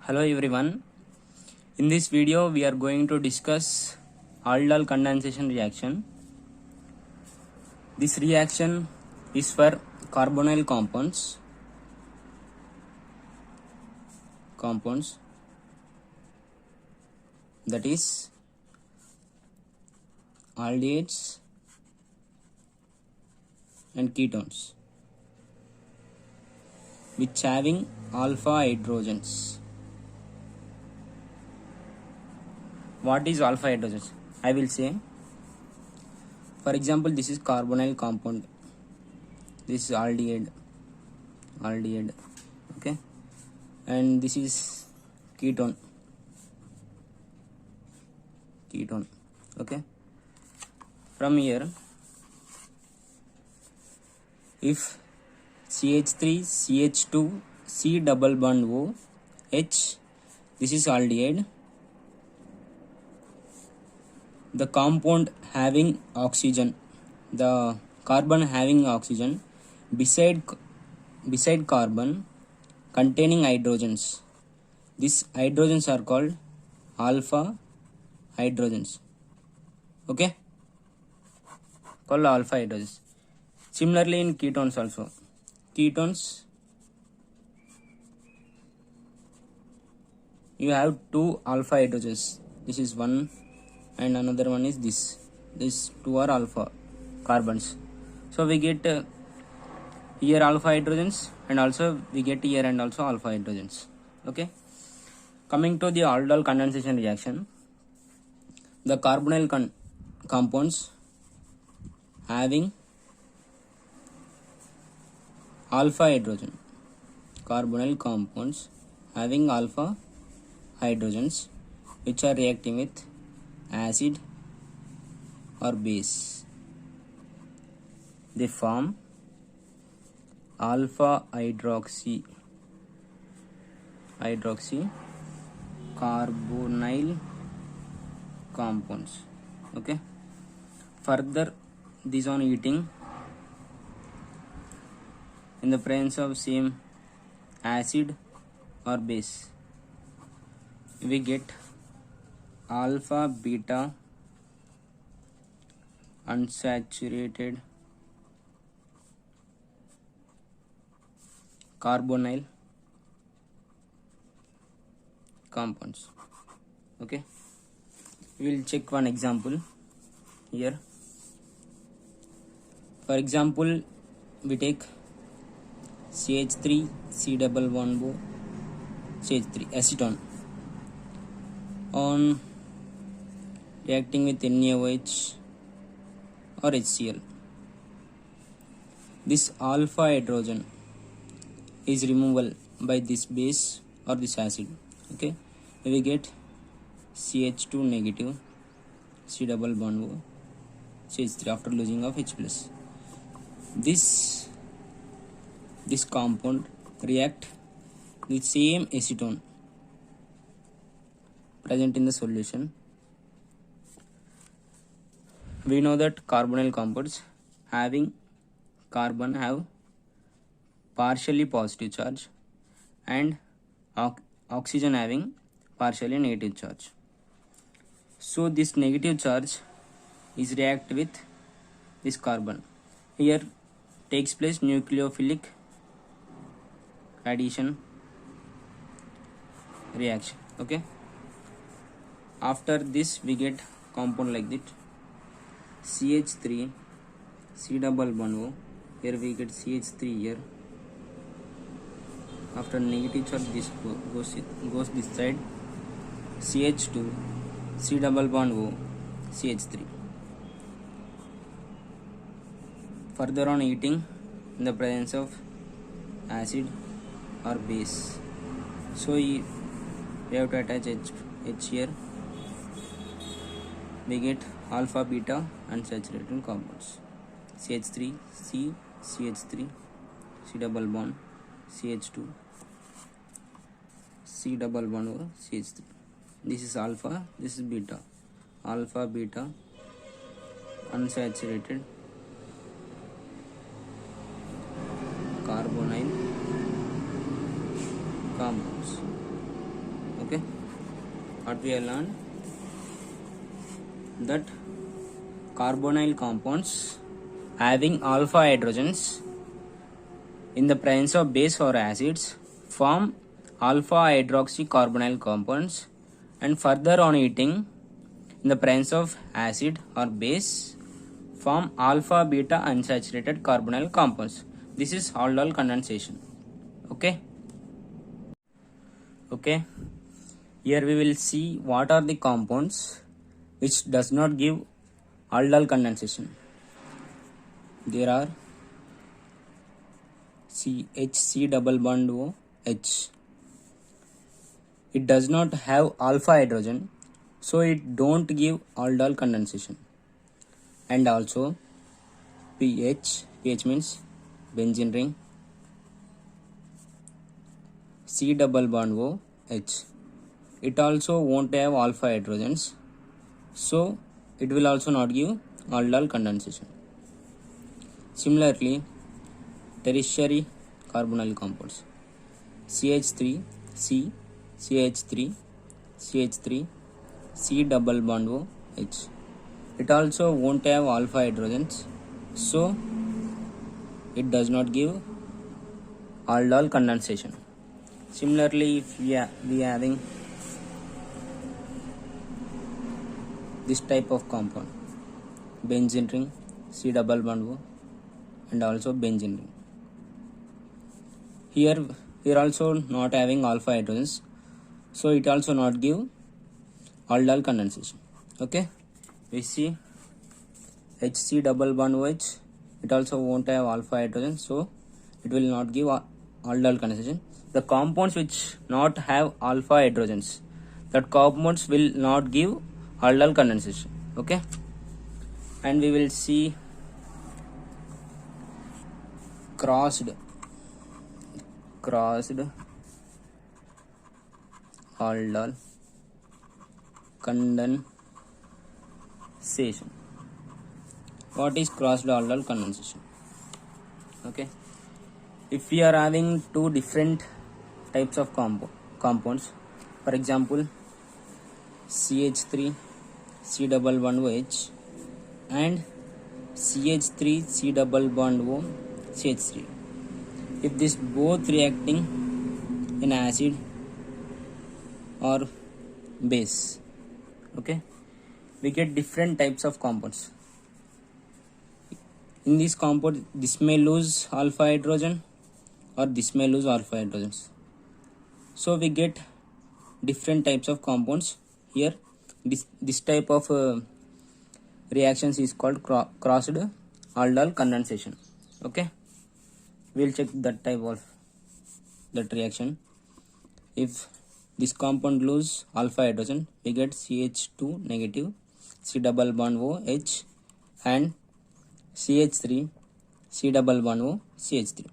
Hello everyone. In this video we are going to discuss aldol condensation reaction. This reaction is for carbonyl compounds that is aldehydes and ketones which having alpha hydrogens. What is alpha hydrogens? I will say, for example, this is carbonyl compound, this is aldehyde, okay, and this is ketone, okay. From here, if CH3, CH2, C double bond O, H, this is aldehyde. The compound having oxygen, the carbon having oxygen beside carbon containing hydrogens. These hydrogens are called alpha hydrogens. Okay, called alpha hydrogens. Similarly in ketones also. Ketones, you have two alpha hydrogens. This is one and another one is this. These two are alpha carbons. So we get here alpha hydrogens and also we get here and also alpha hydrogens. Okay. Coming to the aldol condensation reaction, the carbonyl compounds having alpha hydrogen. Carbonyl compounds having alpha hydrogens which are reacting with acid or base. They form alpha hydroxy carbonyl compounds. Okay. Further, this on heating, in the presence of same acid or base, we get alpha beta unsaturated carbonyl compounds. Okay, we will check one example here. For example, we take CH3 C double bond O CH3 acetone on reacting with NaOH or HCl. This alpha hydrogen is removable by this base or this acid. Okay, we get CH2 negative C double bond O CH3 after losing of H plus. This compound react with same acetone present in the solution. We know that carbonyl compounds having carbon have partially positive charge and oxygen having partially negative charge. So this negative charge is react with this carbon. Here takes place nucleophilic addition reaction. Okay. After this we get compound like that, CH3 C double bond O. Here we get CH3 here. After negative charge this goes this side, CH2 C double bond O CH3. Further on heating, in the presence of acid or base, so we have to attach H here. We get alpha beta unsaturated compounds, CH3 C CH3 C double bond CH2 C double bond O CH3. This is alpha, this is beta. Alpha beta unsaturated carbonyl compounds. Okay, what we have learned that carbonyl compounds having alpha hydrogens in the presence of base or acids form alpha hydroxycarbonyl compounds, and further on heating in the presence of acid or base form alpha beta unsaturated carbonyl compounds. This is aldol condensation. Okay, here we will see what are the compounds which does not give aldol condensation. There are C double bond O H. It does not have alpha hydrogen, so it don't give aldol condensation. And also pH means benzene ring, C double bond O H. It also won't have alpha hydrogens, so it will also not give aldol condensation. Similarly, tertiary carbonyl compounds CH3, C, CH3, CH3, C double bond O H. It also won't have alpha hydrogens, so it does not give aldol condensation. Similarly, if we are having this type of compound, benzene ring, C double bond O, and also benzene ring. Here also not having alpha hydrogens, so it also not give aldol condensation. Okay, we see HC double bond OH. It also won't have alpha hydrogen, so it will not give aldol condensation. The compounds which not have alpha hydrogens, that compounds will not give aldol condensation. Okay, and we will see crossed aldol condensation. What is crossed aldol condensation? Okay, if we are having two different types of compounds, for example CH3 C double bond OH and CH3 C double bond O CH3. If this both reacting in acid or base, okay, we get different types of compounds. In this compound, this may lose alpha hydrogen or this may lose alpha hydrogens. So we get different types of compounds here. This type of reactions is called crossed aldol condensation. Okay, we'll check that type of that reaction. If this compound lose alpha hydrogen, we get CH2 negative, C double bond O H, and CH3 C double bond O CH3.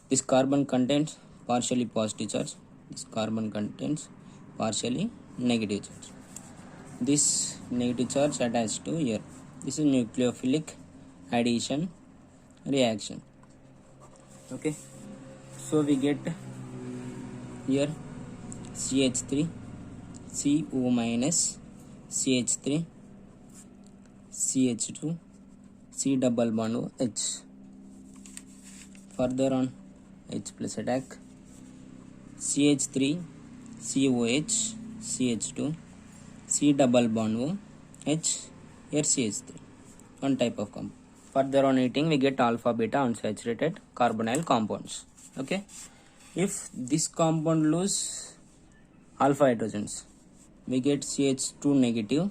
This carbon contains partially positive charge, this carbon contains partially negative charge. This negative charge attached to here. This is nucleophilic addition reaction. Okay, so we get here CH3 CO minus CH3 CH2 C double bond O H. Further on H plus attack, CH3 COH CH2 C double bond O H, here CH3. One type of compound. Further on heating, we get alpha beta unsaturated carbonyl compounds. Okay, if this compound lose alpha hydrogens, we get CH2 negative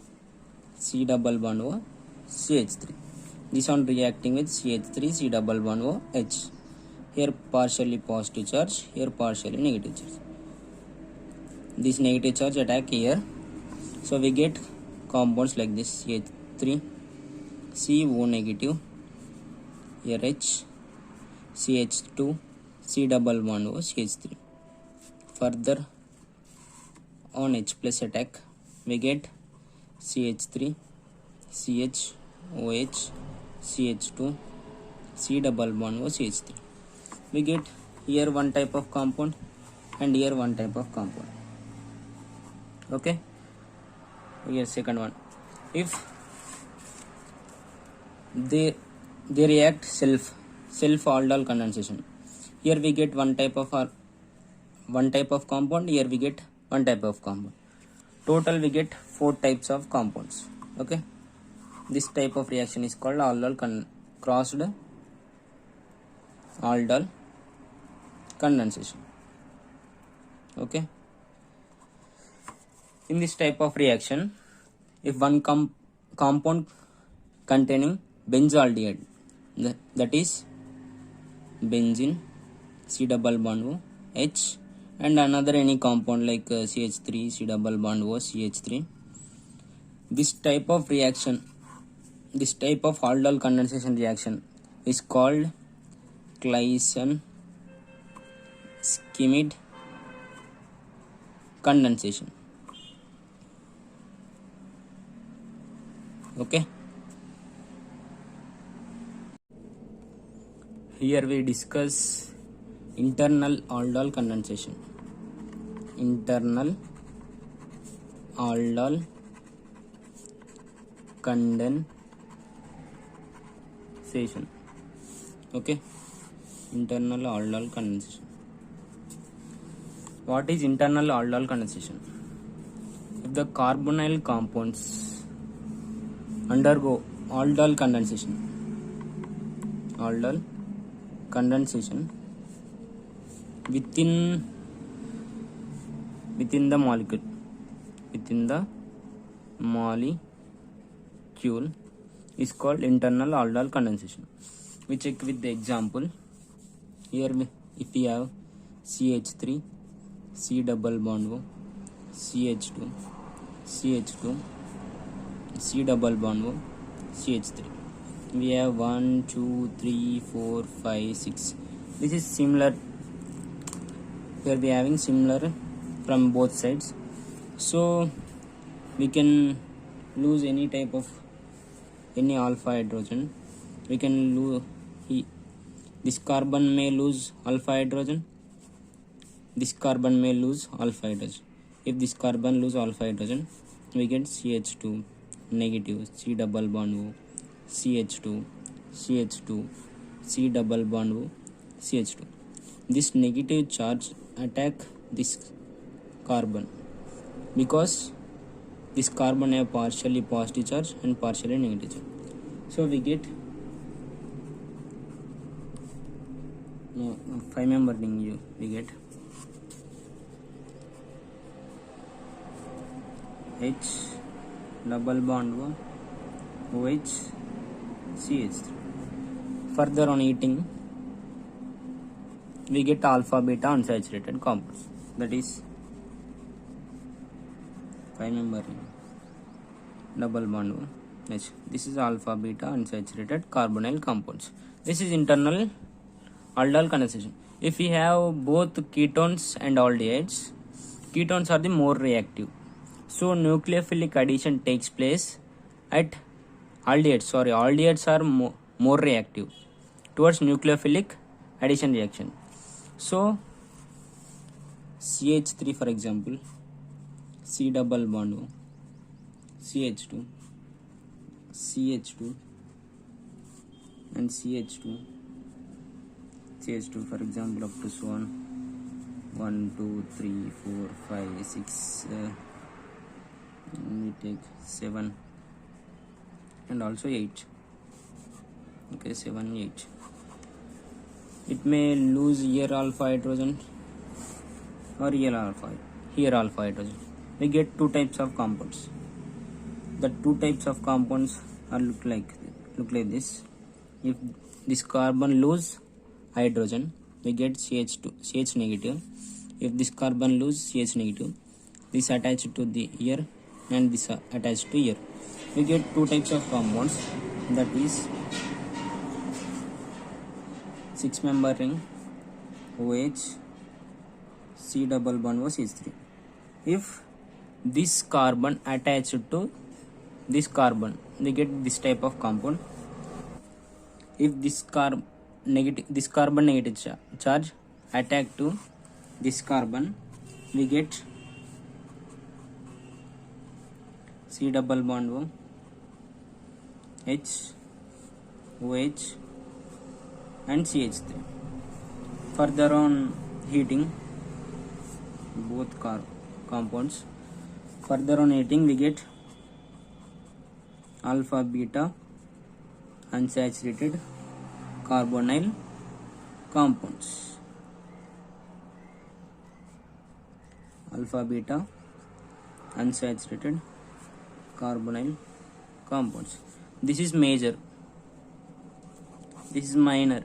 C double bond O CH3. This one reacting with CH3 C double bond O H. Here partially positive charge, here partially negative charge. This negative charge attack here, so we get compounds like this: CH3 CO negative, here H, CH2 C double bond O CH3. Further on H plus attack, we get CH3 CH OH CH2 C double bond O CH3. We get here one type of compound and here one type of compound. Okay, here second one. If they react self aldol condensation, here we get one type of compound, here we get one type of compound. Total we get 4 types of compounds. Okay, this type of reaction is called aldol crossed aldol condensation. Okay, in this type of reaction, if one compound containing benzaldehyde, that is benzene, C double bond O, H, and another any compound like CH3, C double bond O, CH3, this type of reaction, this type of aldol condensation reaction is called Claisen-Schmidt condensation. Okay, here we discuss internal aldol condensation. Internal aldol condensation. Okay, internal aldol condensation. What is internal aldol condensation? If the carbonyl compounds undergo aldol condensation within the molecule, is called internal aldol condensation. We check with the example. Here if we have CH3, C double bond O, CH2, CH2, C double bond O, CH3. We have 1, 2, 3, 4, 5, 6. This is similar. Here we are having similar from both sides. So we can lose any type of any alpha hydrogen. We can lose this carbon may lose alpha hydrogen. This carbon may lose alpha hydrogen. If this carbon lose alpha hydrogen, we get CH2 negative, C double bond O, CH2, CH2, C double bond O, CH2. This negative charge attack this carbon because this carbon have partially positive charge and partially negative charge. So we get 5-member ring. We get H double bond O, OH, CH3. Further on heating, we get alpha beta unsaturated compounds, that is 5-member ring, double bond O, H. This is alpha beta unsaturated carbonyl compounds. This is internal aldol condensation. If we have both ketones and aldehydes, ketones are the more reactive, so nucleophilic addition takes place at aldehydes. Aldehydes are more reactive towards nucleophilic addition reaction. So CH3 for example, C double bond O, CH2, CH2 and CH2 for example up to so on 1, 2, 3, 4, 5, 6, we take 7 and also 8. Okay, 7, 8. It may lose here alpha hydrogen or here alpha hydrogen. We get 2 types of compounds. The 2 types of compounds are look like this. If this carbon lose hydrogen, we get CH negative. If this carbon lose CH negative, this attached to the here and this attached to here. We get 2 types of compounds, that is 6-member ring OH, C double bond O, CH3. If this carbon attached to this carbon, we get this type of compound. If this carbon negative charge attack to this carbon, we get C double bond O, H, OH and CH3. Further on heating both compounds, further on heating we get alpha beta unsaturated carbonyl compounds. Alpha beta unsaturated carbonyl compounds. This is major, this is minor,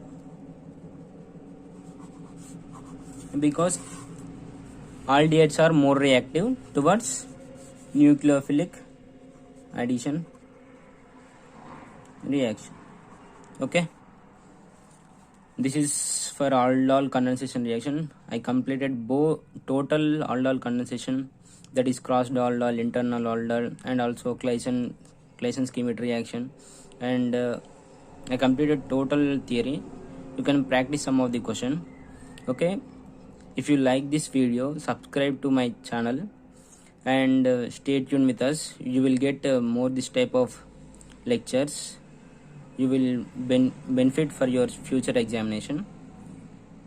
because aldehydes are more reactive towards nucleophilic addition reaction. Okay, this is for aldol condensation reaction. I completed both total aldol condensation, that is crossed aldol, internal aldol, and also Claisen-Schmidt reaction, and I completed total theory. You can practice some of the question. Okay, if you like this video, subscribe to my channel and stay tuned with us. You will get more this type of lectures. You will benefit for your future examination.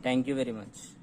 Thank you very much.